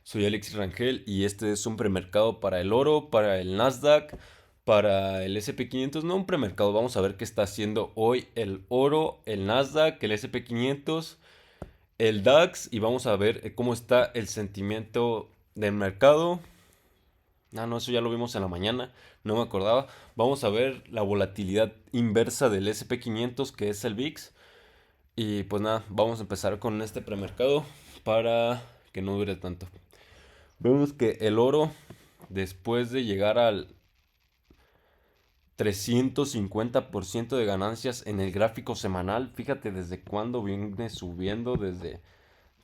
Soy Alexis Rangel y este es un premercado para el oro, para el Nasdaq, para el S&P 500. No un premercado, vamos a ver qué está haciendo hoy el oro, el Nasdaq, el S&P 500, el DAX y vamos a ver cómo está el sentimiento del mercado. Ah, no, eso ya lo vimos en la mañana, no me acordaba. Vamos a ver la volatilidad inversa del S&P 500, que es el VIX. Y pues nada, vamos a empezar con este premercado para que no dure tanto. Vemos que el oro, después de llegar al 350% de ganancias en el gráfico semanal, fíjate desde cuándo viene subiendo, desde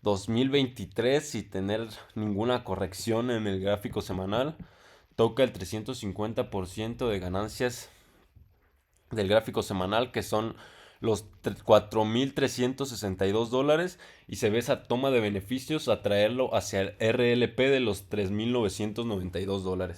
2023 y tener ninguna corrección en el gráfico semanal, toca el 350% de ganancias del gráfico semanal, que son los $4,362, y se ve esa toma de beneficios a traerlo hacia el RLP de los $3,992.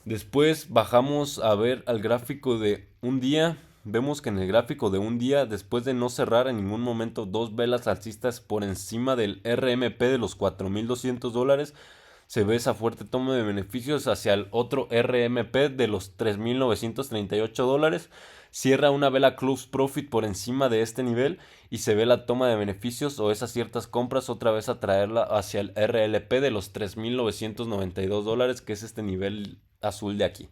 Después bajamos a ver al gráfico de un día. Vemos que en el gráfico de un día, después de no cerrar en ningún momento dos velas alcistas por encima del RMP de los $4,200, se ve esa fuerte toma de beneficios hacia el otro RMP de los $3,938. Cierra una vela close profit por encima de este nivel y se ve la toma de beneficios o esas ciertas compras otra vez a traerla hacia el RLP de los $3,992, que es este nivel azul de aquí.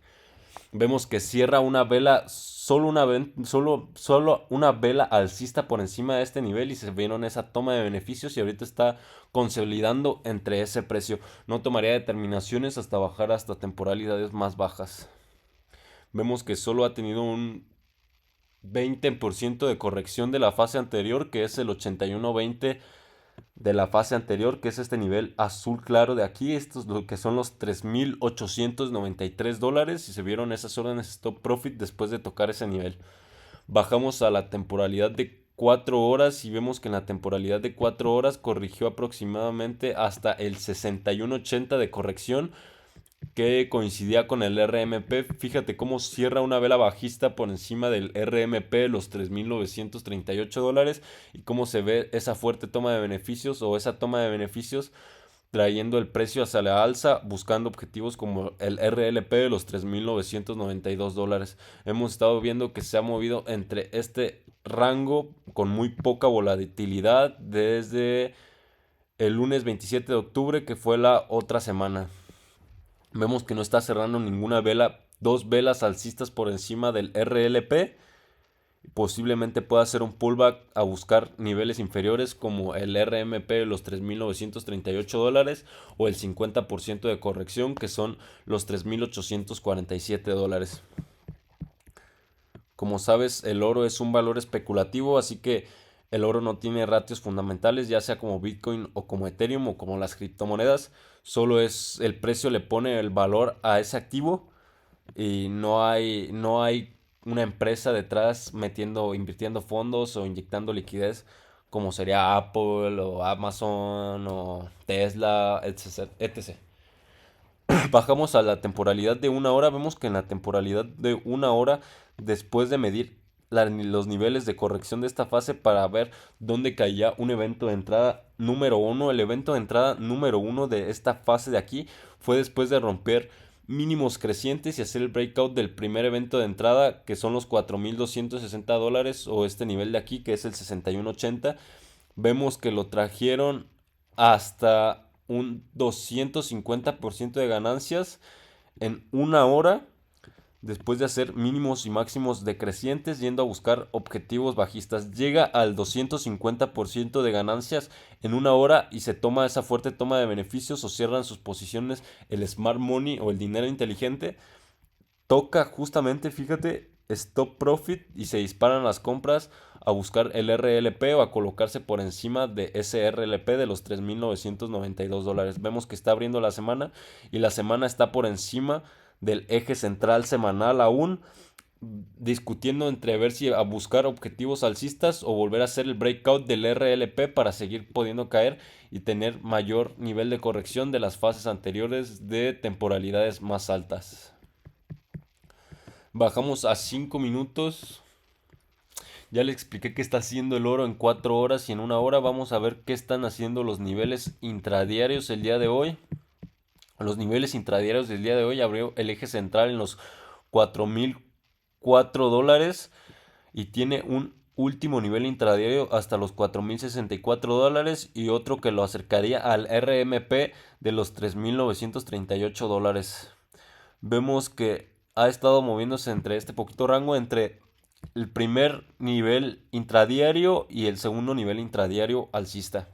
Vemos que cierra una vela, solo una vela alcista por encima de este nivel y se vieron esa toma de beneficios y ahorita está consolidando entre ese precio. No tomaría determinaciones hasta bajar hasta temporalidades más bajas. Vemos que solo ha tenido un 20% de corrección de la fase anterior, que es el 81.20 de la fase anterior, que es este nivel azul claro de aquí. Estos lo que son los $3,893 y se vieron esas órdenes stop profit después de tocar ese nivel. Bajamos a la temporalidad de 4 horas y vemos que en la temporalidad de 4 horas corrigió aproximadamente hasta el 61.80 de corrección, que coincidía con el RMP. Fíjate cómo cierra una vela bajista por encima del RMP, los $3,938, y cómo se ve esa fuerte toma de beneficios o esa toma de beneficios trayendo el precio hacia la alza, buscando objetivos como el RLP de los $3,992. Hemos estado viendo que se ha movido entre este rango con muy poca volatilidad desde el lunes 27 de octubre, que fue la otra semana. Vemos que no está cerrando ninguna vela, dos velas alcistas por encima del RLP. Posiblemente pueda hacer un pullback a buscar niveles inferiores como el RMP de los $3,938 o el 50% de corrección, que son los $3,847. Como sabes, el oro es un valor especulativo, así que el oro no tiene ratios fundamentales, ya sea como Bitcoin o como Ethereum o como las criptomonedas. Solo es el precio, le pone el valor a ese activo y no hay una empresa detrás invirtiendo fondos o inyectando liquidez como sería Apple o Amazon o Tesla, etc. etc. Bajamos a la temporalidad de una hora. Vemos que en la temporalidad de una hora, después de medir los niveles de corrección de esta fase para ver dónde caía un evento de entrada número uno, el evento de entrada número uno de esta fase de aquí fue después de romper mínimos crecientes y hacer el breakout del primer evento de entrada, que son los $4,260, o este nivel de aquí que es el 61.80. Vemos que lo trajeron hasta un 250% de ganancias en una hora, después de hacer mínimos y máximos decrecientes yendo a buscar objetivos bajistas. Llega al 250% de ganancias en una hora y se toma esa fuerte toma de beneficios o cierran sus posiciones el smart money o el dinero inteligente. Toca justamente, fíjate, stop profit y se disparan las compras a buscar el RLP o a colocarse por encima de ese RLP de los $3,992. Vemos que está abriendo la semana y la semana está por encima del eje central semanal aún, discutiendo entre ver si a buscar objetivos alcistas o volver a hacer el breakout del RLP para seguir pudiendo caer y tener mayor nivel de corrección de las fases anteriores de temporalidades más altas. Bajamos a 5 minutos. Ya le expliqué qué está haciendo el oro en 4 horas y en 1 hora. Vamos a ver qué están haciendo los niveles intradiarios el día de hoy. Los niveles intradiarios del día de hoy abrió el eje central en los 4.004 dólares y tiene un último nivel intradiario hasta los 4.064 dólares y otro que lo acercaría al RMP de los 3.938 dólares. Vemos que ha estado moviéndose entre este poquito rango entre el primer nivel intradiario y el segundo nivel intradiario alcista.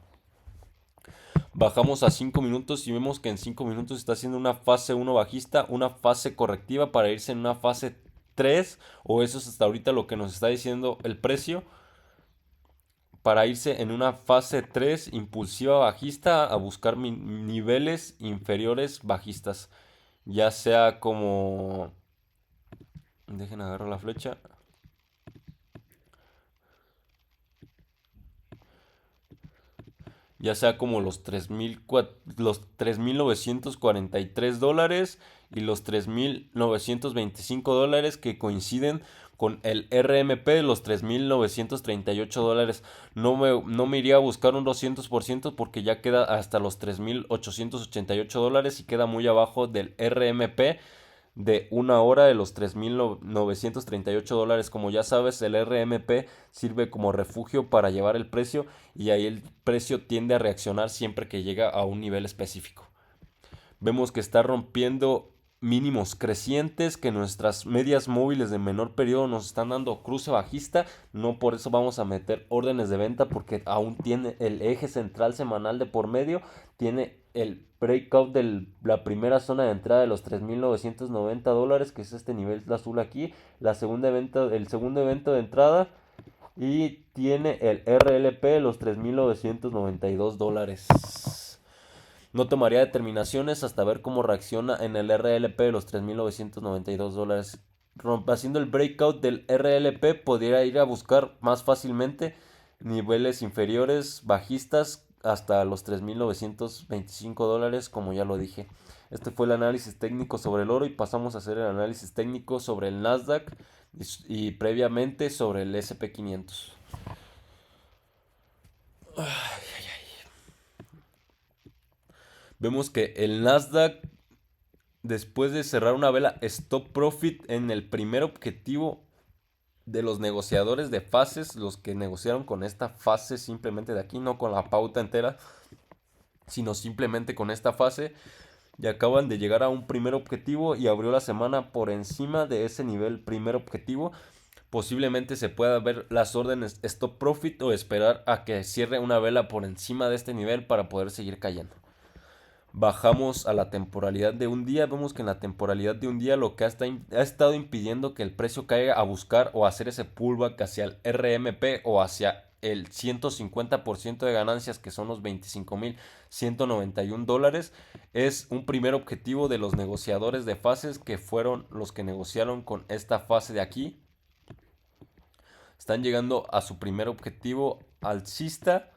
Bajamos a 5 minutos y vemos que en 5 minutos está haciendo una fase 1 bajista, una fase correctiva para irse en una fase 3, o eso es hasta ahorita lo que nos está diciendo el precio, para irse en una fase 3 impulsiva bajista a buscar niveles inferiores bajistas, ya sea como... Dejen agarrar la flecha. Ya sea como los 3.943 dólares y los 3.925 dólares que coinciden con el RMP de los 3.938 dólares. No me iría a buscar un 200% porque ya queda hasta los 3.888 dólares y queda muy abajo del RMP de 1 hora de los 3.938 dólares. Como ya sabes, el RMP sirve como refugio para llevar el precio y ahí el precio tiende a reaccionar siempre que llega a un nivel específico. Vemos que está rompiendo mínimos crecientes, que nuestras medias móviles de menor periodo nos están dando cruce bajista. No por eso vamos a meter órdenes de venta porque aún tiene el eje central semanal de por medio, tiene el breakout de la primera zona de entrada de los 3.990 dólares, que es este nivel azul aquí, el segundo evento de entrada, y tiene el RLP de los 3.992 dólares. No tomaría determinaciones hasta ver cómo reacciona en el RLP de los 3.992 dólares. Haciendo el breakout del RLP, podría ir a buscar más fácilmente niveles inferiores, bajistas, hasta los 3.925 dólares, como ya lo dije. Este fue el análisis técnico sobre el oro y pasamos a hacer el análisis técnico sobre el Nasdaq y previamente sobre el SP500. Vemos que el Nasdaq, después de cerrar una vela stop profit en el primer objetivo de los negociadores de fases, los que negociaron con esta fase simplemente de aquí, no con la pauta entera, sino simplemente con esta fase, y acaban de llegar a un primer objetivo y abrió la semana por encima de ese nivel primer objetivo. Posiblemente se pueda ver las órdenes stop profit o esperar a que cierre una vela por encima de este nivel para poder seguir cayendo. Bajamos a la temporalidad de un día, vemos que en la temporalidad de un día lo que ha estado impidiendo que el precio caiga a buscar o hacer ese pullback hacia el RMP o hacia el 150% de ganancias, que son los 25.191 dólares, es un primer objetivo de los negociadores de fases, que fueron los que negociaron con esta fase de aquí. Están llegando a su primer objetivo alcista.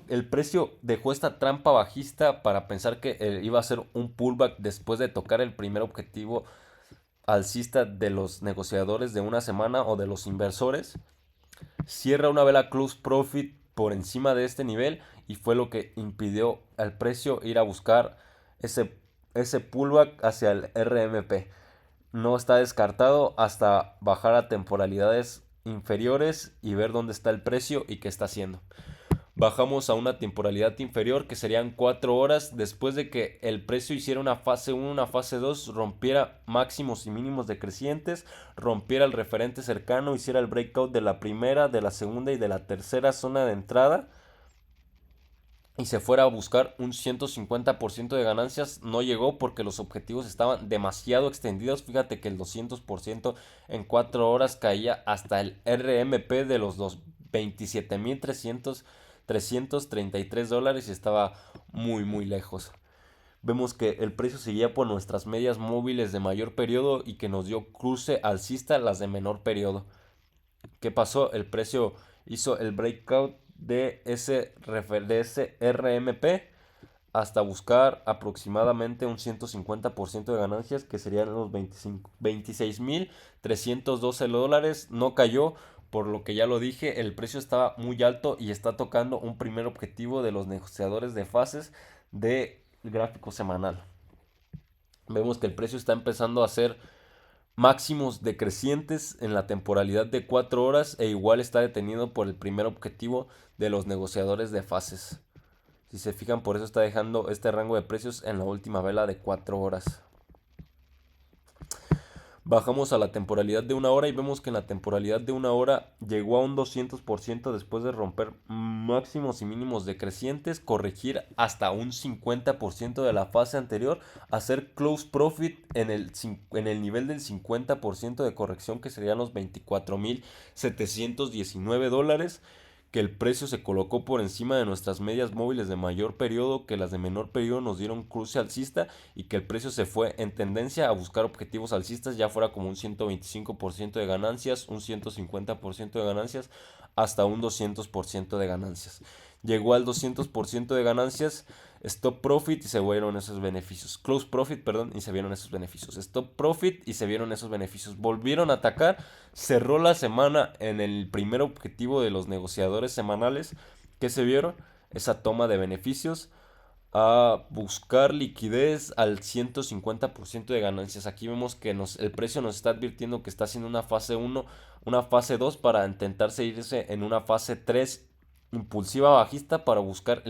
El precio dejó esta trampa bajista para pensar que iba a ser un pullback después de tocar el primer objetivo alcista de los negociadores de una semana o de los inversores. Cierra una vela close profit por encima de este nivel y fue lo que impidió al precio ir a buscar ese pullback hacia el RMP. No está descartado hasta bajar a temporalidades inferiores y ver dónde está el precio y qué está haciendo. Bajamos a una temporalidad inferior, que serían 4 horas después de que el precio hiciera una fase 1, una fase 2, rompiera máximos y mínimos decrecientes, rompiera el referente cercano, hiciera el breakout de la primera, de la segunda y de la tercera zona de entrada y se fuera a buscar un 150% de ganancias. No llegó porque los objetivos estaban demasiado extendidos. Fíjate que el 200% en 4 horas caía hasta el RMP de los 27.333 dólares y estaba muy muy lejos. Vemos que el precio seguía por nuestras medias móviles de mayor periodo y que nos dio cruce alcista las de menor periodo. ¿Qué pasó? El precio hizo el breakout de ese RMP hasta buscar aproximadamente un 150% de ganancias, que serían los 26.312 dólares. No cayó por lo que ya lo dije, el precio estaba muy alto y está tocando un primer objetivo de los negociadores de fases de gráfico semanal. Vemos que el precio está empezando a hacer máximos decrecientes en la temporalidad de 4 horas e igual está detenido por el primer objetivo de los negociadores de fases. Si se fijan, por eso está dejando este rango de precios en la última vela de 4 horas. Bajamos a la temporalidad de una hora y vemos que en la temporalidad de una hora llegó a un 200% después de romper máximos y mínimos decrecientes, corregir hasta un 50% de la fase anterior, hacer close profit en el nivel del 50% de corrección, que serían los $24,719, que el precio se colocó por encima de nuestras medias móviles de mayor periodo, que las de menor periodo nos dieron cruce alcista y que el precio se fue en tendencia a buscar objetivos alcistas, ya fuera como un 125% de ganancias, un 150% de ganancias, hasta un 200% de ganancias. Llegó al 200% de ganancias, stop profit y se vieron esos beneficios. Close profit, perdón, y se vieron esos beneficios. Stop profit y se vieron esos beneficios. Volvieron a atacar, cerró la semana en el primer objetivo de los negociadores semanales. ¿Qué se vieron? Esa toma de beneficios a buscar liquidez al 150% de ganancias. Aquí vemos que el precio nos está advirtiendo que está haciendo una fase 1, una fase 2 para intentarse irse en una fase 3 impulsiva bajista para buscar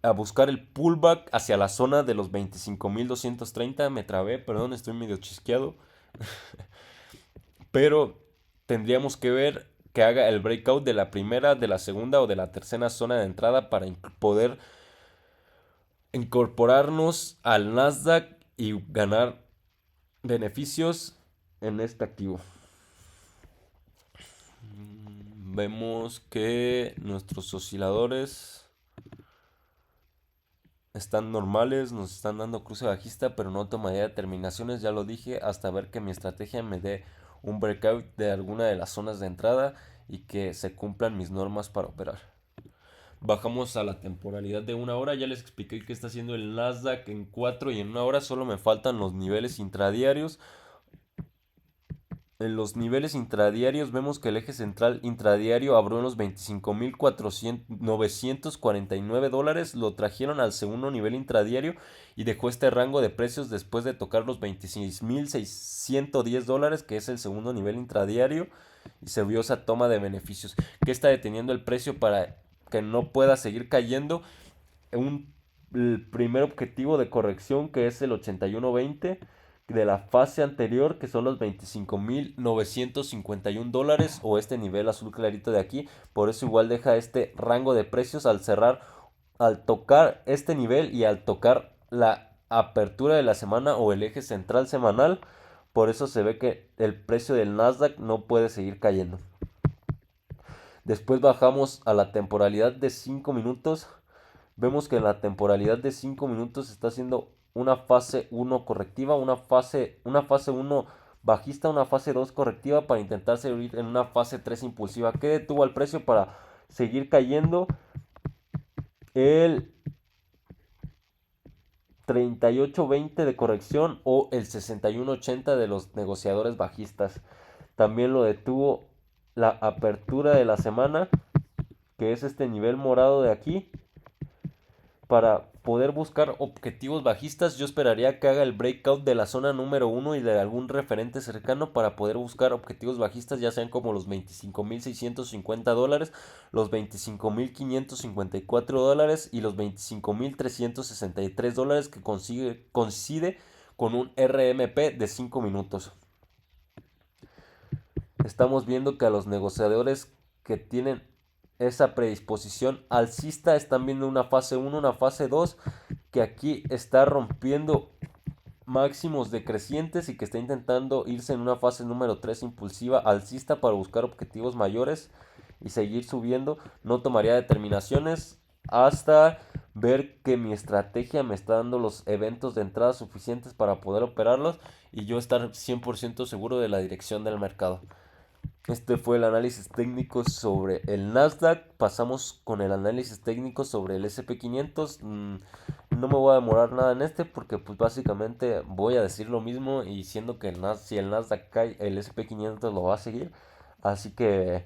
a buscar el pullback hacia la zona de los 25,230. Me trabé, perdón, estoy medio chisqueado. Pero tendríamos que ver que haga el breakout de la primera, de la segunda o de la tercera zona de entrada para poder incorporarnos al Nasdaq y ganar beneficios en este activo. Vemos que nuestros osciladores están normales, nos están dando cruce bajista, pero no tomaría determinaciones, ya lo dije, hasta ver que mi estrategia me dé un breakout de alguna de las zonas de entrada y que se cumplan mis normas para operar. Bajamos a la temporalidad de una hora, ya les expliqué que está haciendo el Nasdaq en 4 y en una hora solo me faltan los niveles intradiarios. En los niveles intradiarios vemos que el eje central intradiario abrió en los $25,949, lo trajeron al segundo nivel intradiario y dejó este rango de precios después de tocar los $26,610, que es el segundo nivel intradiario, y se vio esa toma de beneficios. ¿Qué está deteniendo el precio para que no pueda seguir cayendo? El primer objetivo de corrección, que es el 81.20 de la fase anterior, que son los $25,951, o este nivel azul clarito de aquí. Por eso igual deja este rango de precios al cerrar, al tocar este nivel y al tocar la apertura de la semana o el eje central semanal. Por eso se ve que el precio del Nasdaq no puede seguir cayendo. Después bajamos a la temporalidad de 5 minutos. Vemos que en la temporalidad de 5 minutos está haciendo una fase 1 correctiva, una fase 1 bajista, una fase 2 correctiva para intentar seguir en una fase 3 impulsiva. ¿Qué detuvo al precio para seguir cayendo? El 38.20 de corrección o el 61.80 de los negociadores bajistas. También lo detuvo la apertura de la semana, que es este nivel morado de aquí. Para poder buscar objetivos bajistas, yo esperaría que haga el breakout de la zona número 1 y de algún referente cercano para poder buscar objetivos bajistas, ya sean como los $25,650, los $25,554 y los $25,363, que coincide con un RMP de 5 minutos. Estamos viendo que a los negociadores que tienen esa predisposición alcista están viendo una fase 1, una fase 2, que aquí está rompiendo máximos decrecientes y que está intentando irse en una fase número 3 impulsiva alcista para buscar objetivos mayores y seguir subiendo. No tomaría determinaciones hasta ver que mi estrategia me está dando los eventos de entrada suficientes para poder operarlos y yo estar 100% seguro de la dirección del mercado. Este fue el análisis técnico sobre el Nasdaq. Pasamos con el análisis técnico sobre el SP500. No me voy a demorar nada en este porque pues básicamente voy a decir lo mismo y siendo que si el Nasdaq cae, el SP500 lo va a seguir. Así que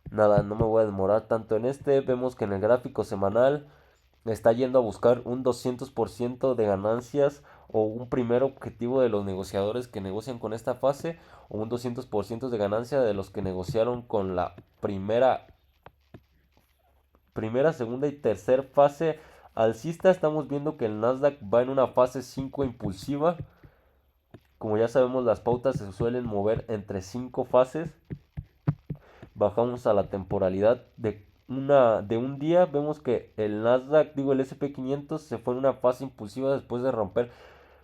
nada, no me voy a demorar tanto en este. Vemos que en el gráfico semanal está yendo a buscar un 200% de ganancias o un primer objetivo de los negociadores que negocian con esta fase o un 200% de ganancia de los que negociaron con la primera, segunda y tercera fase alcista. Estamos viendo que el Nasdaq va en una fase 5 impulsiva. Como ya sabemos, las pautas se suelen mover entre 5 fases. Bajamos a la temporalidad de un día. Vemos que el Nasdaq, digo el SP500, se fue en una fase impulsiva después de romper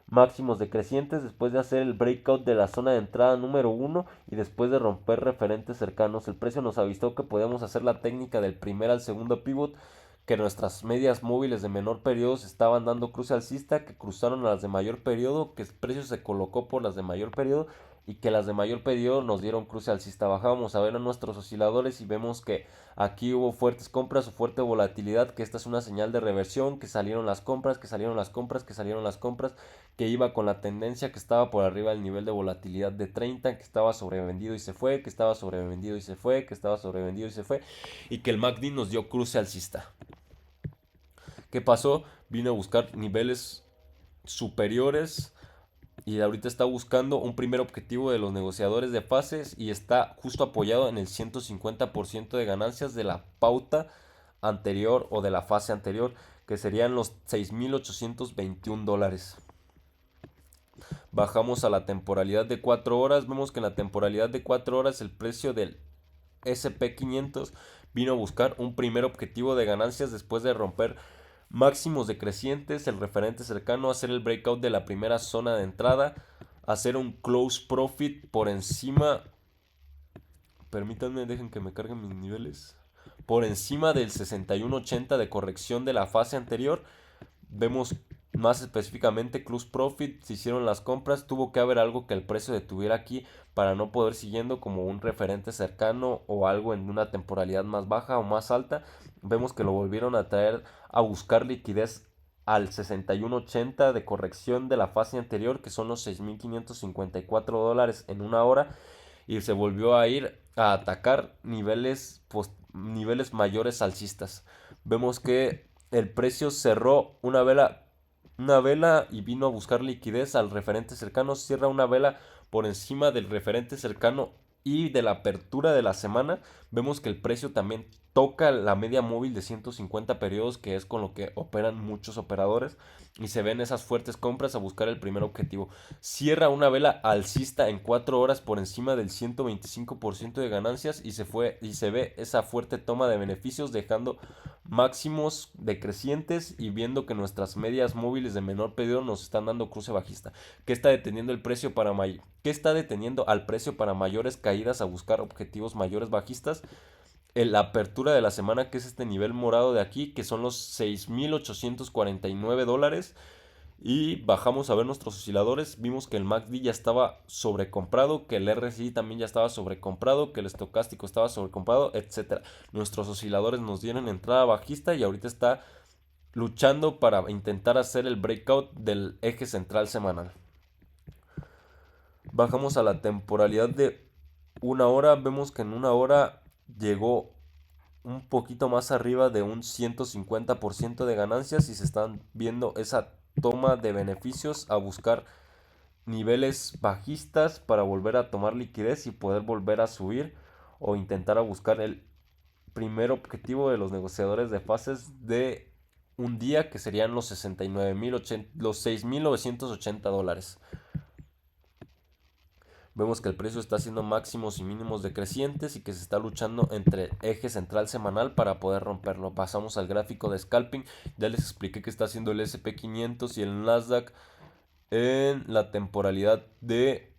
máximos decrecientes, después de hacer el breakout de la zona de entrada número uno y después de romper referentes cercanos. El precio nos avisó que podíamos hacer la técnica del primer al segundo pivot, que nuestras medias móviles de menor periodo se estaban dando cruce alcista, que cruzaron a las de mayor periodo, que el precio se colocó por las de mayor periodo y que las de mayor periodo nos dieron cruce alcista. Bajábamos a ver a nuestros osciladores y vemos que aquí hubo fuertes compras o fuerte volatilidad, que esta es una señal de reversión, que salieron las compras, que salieron las compras, que salieron las compras, que iba con la tendencia que estaba por arriba del nivel de volatilidad de 30, que estaba sobrevendido y se fue, que estaba sobrevendido y se fue, que estaba sobrevendido y se fue, y que el MACD nos dio cruce alcista. ¿Qué pasó? Vino a buscar niveles superiores y ahorita está buscando un primer objetivo de los negociadores de fases y está justo apoyado en el 150% de ganancias de la pauta anterior o de la fase anterior, que serían los $6,821. Bajamos a la temporalidad de 4 horas, vemos que en la temporalidad de 4 horas el precio del SP500 vino a buscar un primer objetivo de ganancias después de romper máximos decrecientes, el referente cercano, hacer el breakout de la primera zona de entrada, hacer un close profit por encima, permítanme, dejen que me carguen mis niveles, por encima del 61.80 de corrección de la fase anterior. Vemos más específicamente close profit, se hicieron las compras, tuvo que haber algo que el precio detuviera aquí para no poder siguiendo como un referente cercano o algo en una temporalidad más baja o más alta. Vemos que lo volvieron a traer a buscar liquidez al 61.80 de corrección de la fase anterior, que son los $6,554 en una hora, y se volvió a ir a atacar niveles mayores alcistas. Vemos que el precio cerró una vela y vino a buscar liquidez al referente cercano, cierra una vela por encima del referente cercano y de la apertura de la semana. Vemos que el precio también toca la media móvil de 150 periodos, que es con lo que operan muchos operadores, y se ven esas fuertes compras a buscar el primer objetivo. Cierra una vela alcista en 4 horas por encima del 125% de ganancias y se ve esa fuerte toma de beneficios, dejando máximos decrecientes y viendo que nuestras medias móviles de menor periodo nos están dando cruce bajista. ¿Qué está deteniendo el precio ¿Qué está deteniendo al precio para mayores caídas a buscar objetivos mayores bajistas? La apertura de la semana, que es este nivel morado de aquí, que son los $6,849. Y bajamos a ver nuestros osciladores, vimos que el MACD ya estaba sobrecomprado, que el RSI también ya estaba sobrecomprado, que el estocástico estaba sobrecomprado, etcétera. Nuestros osciladores nos dieron entrada bajista y ahorita está luchando para intentar hacer el breakout del eje central semanal. Bajamos a la temporalidad de una hora, vemos que en una hora llegó un poquito más arriba de un 150% de ganancias y se están viendo esa toma de beneficios a buscar niveles bajistas para volver a tomar liquidez y poder volver a subir o intentar a buscar el primer objetivo de los negociadores de fases de un día, que serían los los $6,980. Vemos que el precio está haciendo máximos y mínimos decrecientes y que se está luchando entre eje central semanal para poder romperlo. Pasamos al gráfico de scalping. Ya les expliqué que está haciendo el SP500 y el Nasdaq en la temporalidad de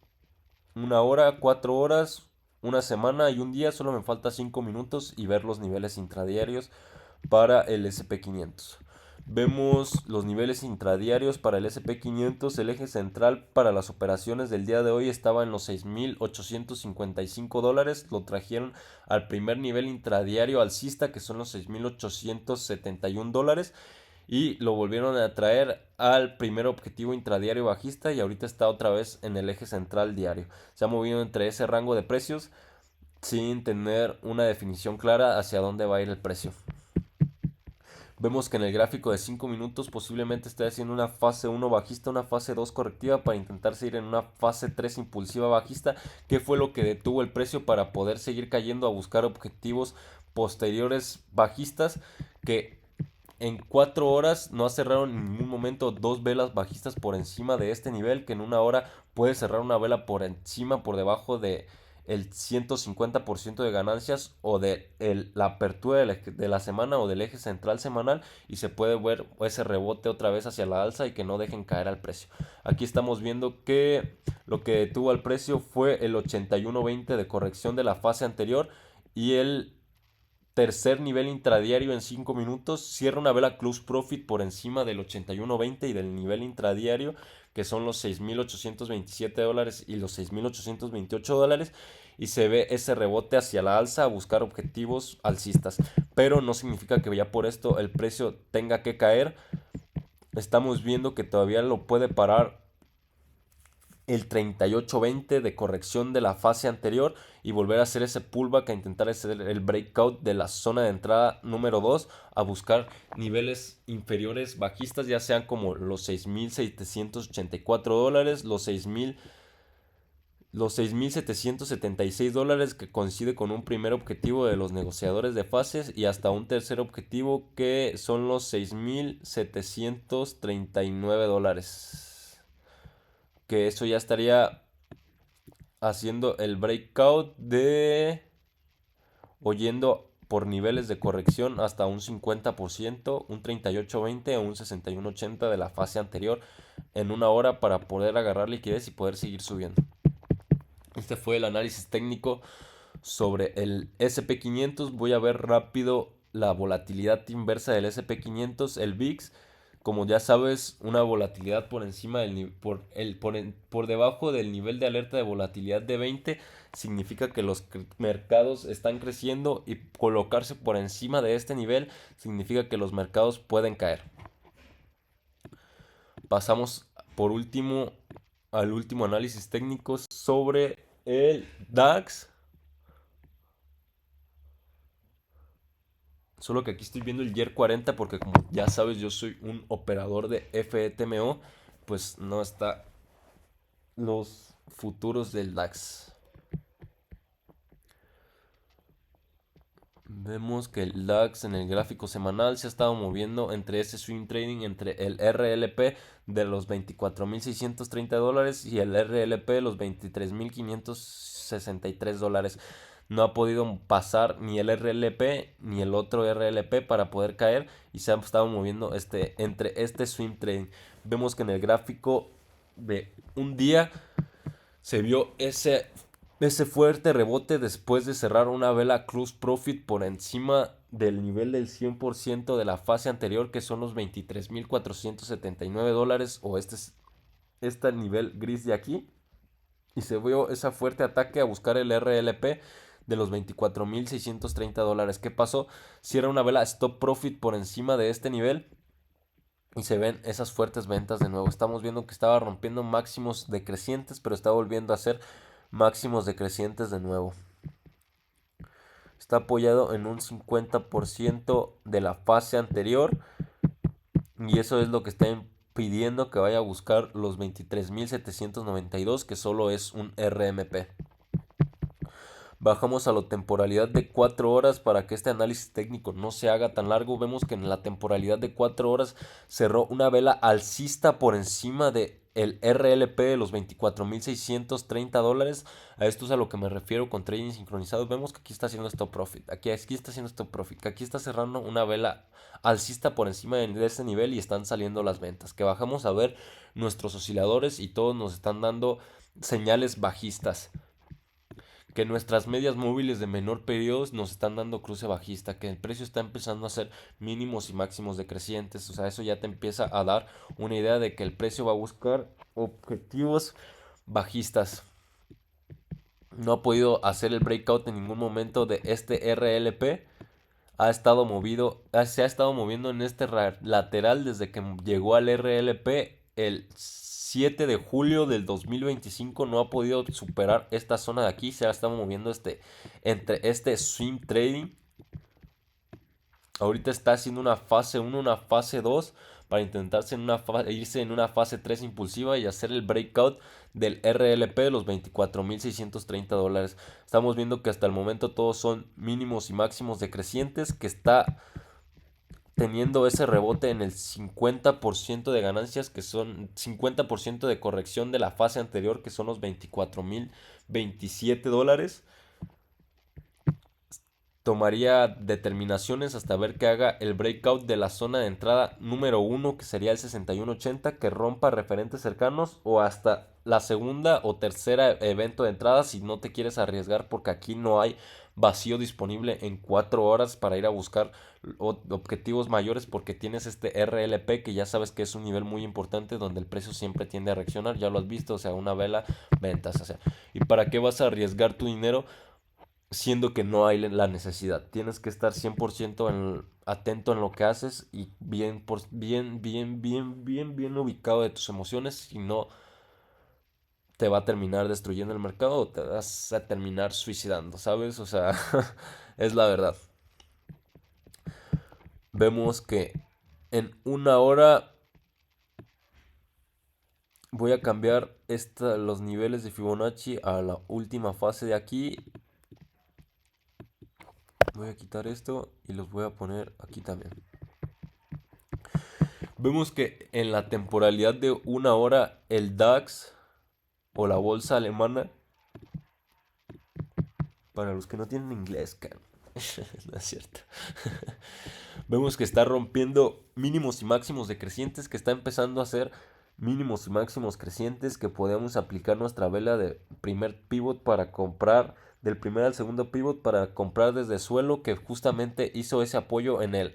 una hora, 4 horas, una semana y un día. Solo me falta 5 minutos y ver los niveles intradiarios para el SP500. Vemos los niveles intradiarios para el SP500. El eje central para las operaciones del día de hoy estaba en los 6.855 dólares. Lo trajeron al primer nivel intradiario alcista, que son los 6.871 dólares. Y lo volvieron a traer al primer objetivo intradiario bajista y ahorita está otra vez en el eje central diario. Se ha movido entre ese rango de precios sin tener una definición clara hacia dónde va a ir el precio. Vemos que en el gráfico de 5 minutos posiblemente esté haciendo una fase 1 bajista, una fase 2 correctiva para intentar seguir en una fase 3 impulsiva bajista, que fue lo que detuvo el precio para poder seguir cayendo a buscar objetivos posteriores bajistas, que en 4 horas no ha cerrado en ningún momento dos velas bajistas por encima de este nivel, que en una hora puede cerrar una vela por encima, por debajo de el 150% de ganancias o de la apertura de la semana o del eje central semanal, y se puede ver ese rebote otra vez hacia la alza y que no dejen caer al precio. Aquí estamos viendo que lo que detuvo al precio fue el 81.20 de corrección de la fase anterior, y el tercer nivel intradiario en 5 minutos cierra una vela close profit por encima del 81.20 y del nivel intradiario, que son los 6.827 dólares y los 6.828 dólares, y se ve ese rebote hacia la alza a buscar objetivos alcistas, pero no significa que ya por esto el precio tenga que caer. Estamos viendo que todavía lo puede parar el 38.20 de corrección de la fase anterior y volver a hacer ese pullback, a intentar hacer el breakout de la zona de entrada número 2, a buscar niveles inferiores bajistas, ya sean como los 6.784 dólares, los 6.776 dólares, que coincide con un primer objetivo de los negociadores de fases, y hasta un tercer objetivo que son los 6.739 dólares, que eso ya estaría haciendo el breakout de oyendo por niveles de corrección hasta un 50%, un 38.20 o un 61.80 de la fase anterior en una hora, para poder agarrar liquidez y poder seguir subiendo. Este fue el análisis técnico sobre el SP500. Voy a ver rápido la volatilidad inversa del SP500, el VIX. Como ya sabes, una volatilidad por encima del por debajo del nivel de alerta de volatilidad de 20 significa que los mercados están creciendo, y colocarse por encima de este nivel significa que los mercados pueden caer. Pasamos por último al último análisis técnico sobre el DAX. Solo que aquí estoy viendo el YER 40 porque, como ya sabes, yo soy un operador de FETMO, pues no está los futuros del DAX. Vemos que el DAX en el gráfico semanal se ha estado moviendo entre ese swing trading, entre el RLP de los 24.630 dólares y el RLP de los 23.563 dólares. No ha podido pasar ni el RLP ni el otro RLP para poder caer, y se ha estado moviendo entre este swing trading. Vemos que en el gráfico de un día se vio ese fuerte rebote después de cerrar una vela close profit por encima del nivel del 100% de la fase anterior, que son los 23.479 dólares, o este nivel gris de aquí, y se vio ese fuerte ataque a buscar el RLP de los 24.630 dólares. ¿Qué pasó? Cierra una vela stop profit por encima de este nivel y se ven esas fuertes ventas de nuevo. Estamos viendo que estaba rompiendo máximos decrecientes, pero está volviendo a hacer máximos decrecientes de nuevo. Está apoyado en un 50% de la fase anterior, y eso es lo que está impidiendo que vaya a buscar los 23.792, que solo es un RMP. Bajamos a la temporalidad de 4 horas para que este análisis técnico no se haga tan largo. Vemos que en la temporalidad de 4 horas cerró una vela alcista por encima de el RLP de los 24.630 dólares. A esto es a lo que me refiero con trading sincronizado. Vemos que aquí está haciendo stop profit, aquí está haciendo stop profit, aquí está cerrando una vela alcista por encima de ese nivel y están saliendo las ventas. Que bajamos a ver nuestros osciladores y todos nos están dando señales bajistas. que nuestras medias móviles de menor periodo nos están dando cruce bajista, que el precio está empezando a hacer mínimos y máximos decrecientes. O sea, eso ya te empieza a dar una idea de que el precio va a buscar objetivos bajistas. No ha podido hacer el breakout en ningún momento de este RLP. Se ha estado moviendo en este lateral desde que llegó al RLP el 7 de julio del 2025. No ha podido superar esta zona de aquí. Se ha estado moviendo entre este swing trading. Ahorita está haciendo una fase 1, una fase 2 para intentarse irse en una fase 3 impulsiva y hacer el breakout del RLP de los $24,630. Estamos viendo que hasta el momento todos son mínimos y máximos decrecientes, que está teniendo ese rebote en el 50% de ganancias, que son 50% de corrección de la fase anterior, que son los $24,027. Tomaría determinaciones hasta ver que haga el breakout de la zona de entrada número 1, que sería el 6180, que rompa referentes cercanos, o hasta la segunda o tercera evento de entrada si no te quieres arriesgar, porque aquí no hay vacío disponible en 4 horas para ir a buscar objetivos mayores, porque tienes este RLP que ya sabes que es un nivel muy importante donde el precio siempre tiende a reaccionar. Ya lo has visto, o sea, una vela, ventas, o sea, ¿y para qué vas a arriesgar tu dinero siendo que no hay la necesidad? Tienes que estar 100% atento en lo que haces y bien ubicado de tus emociones, si no te va a terminar destruyendo el mercado o te vas a terminar suicidando, ¿sabes? O sea, es la verdad. Vemos que en una hora voy a cambiar los niveles de Fibonacci a la última fase de aquí. Voy a quitar esto y los voy a poner aquí también. Vemos que en la temporalidad de una hora el DAX o la bolsa alemana, para los que no tienen inglés, no es cierto. Vemos que está rompiendo mínimos y máximos decrecientes, que está empezando a hacer mínimos y máximos crecientes, que podemos aplicar nuestra vela de primer pivot para comprar, del primer al segundo pivot para comprar desde suelo, que justamente hizo ese apoyo en el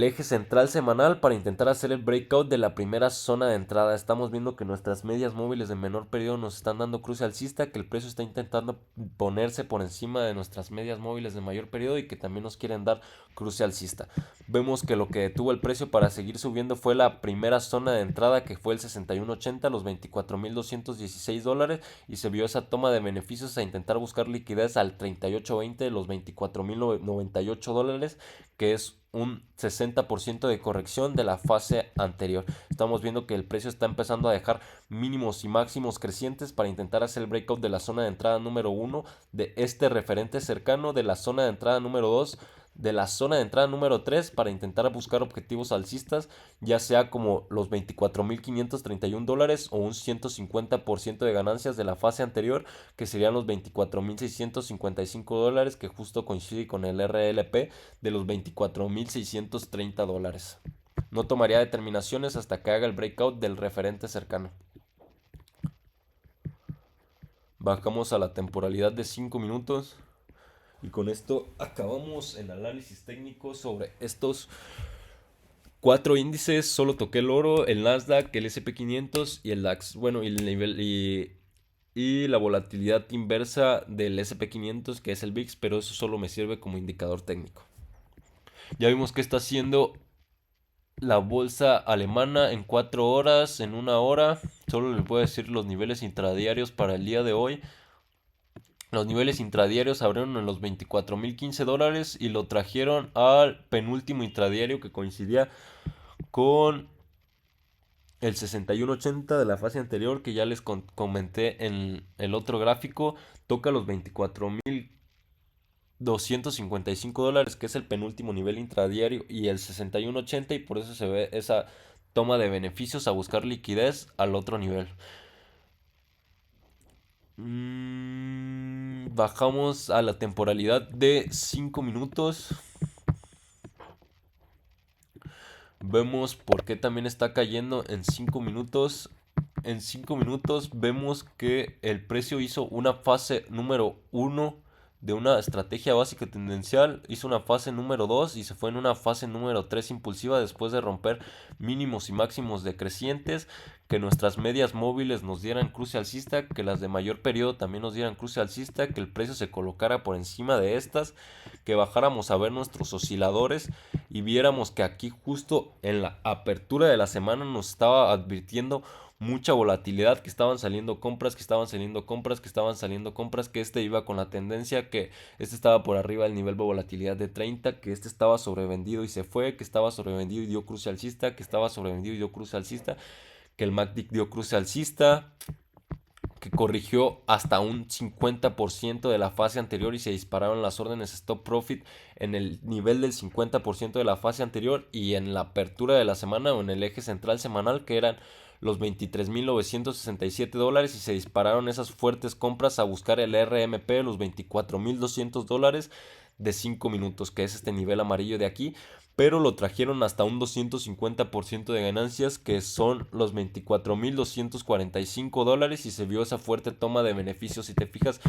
eje central semanal para intentar hacer el breakout de la primera zona de entrada. Estamos viendo que nuestras medias móviles de menor periodo nos están dando cruce alcista, que el precio está intentando ponerse por encima de nuestras medias móviles de mayor periodo y que también nos quieren dar cruce alcista. Vemos que lo que detuvo el precio para seguir subiendo fue la primera zona de entrada, que fue el 61.80, los $24,216, y se vio esa toma de beneficios a intentar buscar liquidez al 38.20 de los $24,098, que es un 60% de corrección de la fase anterior. Estamos viendo que el precio está empezando a dejar mínimos y máximos crecientes para intentar hacer el breakout de la zona de entrada número 1, de este referente cercano, de la zona de entrada número 2, de la zona de entrada número 3, para intentar buscar objetivos alcistas, ya sea como los $24,531 o un 150% de ganancias de la fase anterior, que serían los $24,655, que justo coincide con el RLP de los $24,630. No tomaría determinaciones hasta que haga el breakout del referente cercano. Bajamos a la temporalidad de 5 minutos. Y con esto acabamos el análisis técnico sobre estos 4 índices. Solo toqué el oro, el Nasdaq, el SP500 y el DAX. Bueno, y el nivel y la volatilidad inversa del SP500, que es el VIX, pero eso solo me sirve como indicador técnico. Ya vimos que está haciendo la bolsa alemana en 4 horas, en una hora. Solo les voy a decir los niveles intradiarios para el día de hoy. Los niveles intradiarios abrieron en los $24,015 y lo trajeron al penúltimo intradiario, que coincidía con el 61.80 de la fase anterior, que ya les comenté en el otro gráfico. Toca los $24,255, que es el penúltimo nivel intradiario, y el 61.80, y por eso se ve esa toma de beneficios a buscar liquidez al otro nivel. Bajamos a la temporalidad de 5 minutos. Vemos por qué también está cayendo en 5 minutos. en 5 minutos vemos que el precio hizo una fase número uno de una estrategia básica tendencial, hizo una fase número 2 y se fue en una fase número 3 impulsiva después de romper mínimos y máximos decrecientes, que nuestras medias móviles nos dieran cruce alcista, que las de mayor periodo también nos dieran cruce alcista, que el precio se colocara por encima de estas, que bajáramos a ver nuestros osciladores y viéramos que aquí justo en la apertura de la semana nos estaba advirtiendo mucha volatilidad, que estaban saliendo compras, que estaban saliendo compras, que estaban saliendo compras, que este iba con la tendencia, que este estaba por arriba del nivel de volatilidad de 30, que este estaba sobrevendido y se fue, que estaba sobrevendido y dio cruce alcista, que estaba sobrevendido y dio cruce alcista, que el MACD dio cruce alcista, que corrigió hasta un 50% de la fase anterior y se dispararon las órdenes stop profit en el nivel del 50% de la fase anterior y en la apertura de la semana o en el eje central semanal, que eran los $23,967, y se dispararon esas fuertes compras a buscar el RMP, los $24,200 de 5 minutos, que es este nivel amarillo de aquí, pero lo trajeron hasta un 250% de ganancias, que son los $24,245, y se vio esa fuerte toma de beneficios. Si te fijas,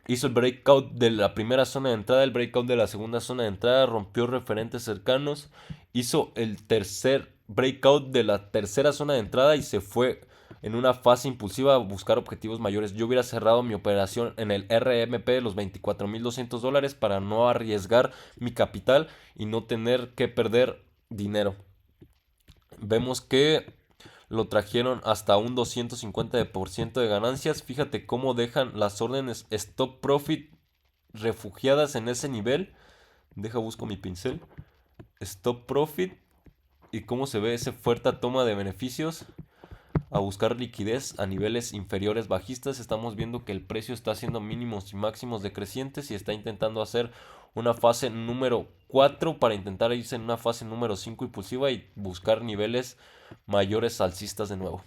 hizo el breakout de la primera zona de entrada, el breakout de la segunda zona de entrada, rompió referentes cercanos, hizo el tercer breakout de la tercera zona de entrada y se fue en una fase impulsiva a buscar objetivos mayores. Yo hubiera cerrado mi operación en el RMP de los $24,200 para no arriesgar mi capital y no tener que perder dinero. Vemos que lo trajeron hasta un 250% de ganancias. Fíjate cómo dejan las órdenes stop profit refugiadas en ese nivel. Busco mi pincel. Stop profit. Y cómo se ve esa fuerte toma de beneficios a buscar liquidez a niveles inferiores bajistas. Estamos viendo que el precio está haciendo mínimos y máximos decrecientes y está intentando hacer una fase número 4 para intentar irse en una fase número 5 impulsiva y buscar niveles mayores alcistas de nuevo.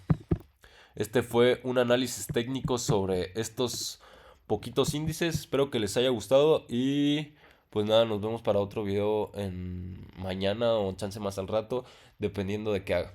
Este fue un análisis técnico sobre estos poquitos índices. Espero que les haya gustado y pues nada, nos vemos para otro video en mañana o chance más al rato, dependiendo de qué haga.